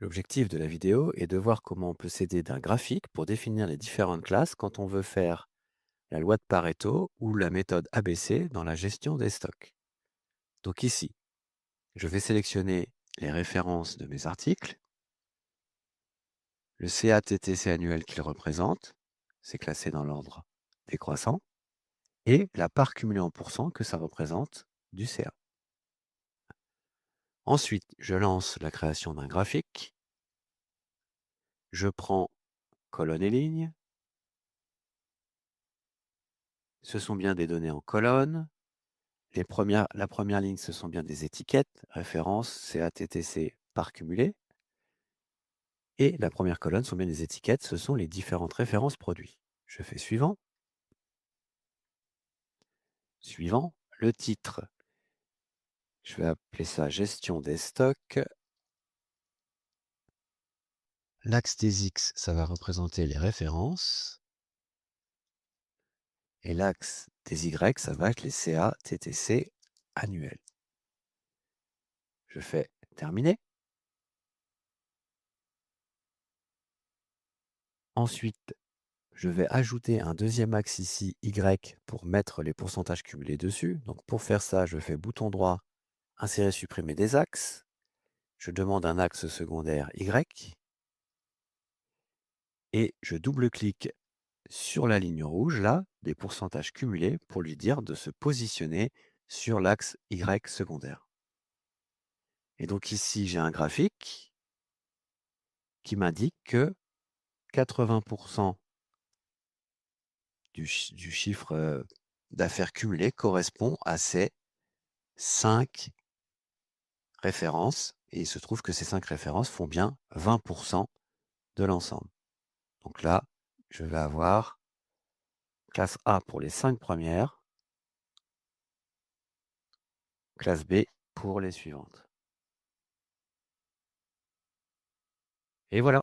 L'objectif de la vidéo est de voir comment on peut s'aider d'un graphique pour définir les différentes classes quand on veut faire la loi de Pareto ou la méthode ABC dans la gestion des stocks. Donc ici, je vais sélectionner les références de mes articles, le CATTC annuel qu'il représente, c'est classé dans l'ordre décroissant, et la part cumulée en pourcent que ça représente du CA. Ensuite, je lance la création d'un graphique, je prends colonne et ligne, ce sont bien des données en colonne, la première ligne, ce sont bien des étiquettes, référence, CATTC, part cumulée, et la première colonne sont bien des étiquettes, ce sont les différentes références produits. Je fais suivant. Suivant, le titre, je vais appeler ça gestion des stocks. L'axe des X, ça va représenter les références. Et l'axe des Y, ça va être les CA, TTC annuels. Je fais terminer. Ensuite, je vais ajouter un deuxième axe ici, Y, pour mettre les pourcentages cumulés dessus. Donc pour faire ça, je fais bouton droit, insérer, supprimer des axes. Je demande un axe secondaire Y. Et je double-clique sur la ligne rouge, là, des pourcentages cumulés, pour lui dire de se positionner sur l'axe Y secondaire. Et donc ici, j'ai un graphique qui m'indique que 80% du chiffre d'affaires cumulé correspond à ces 5 références. Et il se trouve que ces 5 références font bien 20% de l'ensemble. Donc là, je vais avoir classe A pour les 5 premières, classe B pour les suivantes. Et voilà.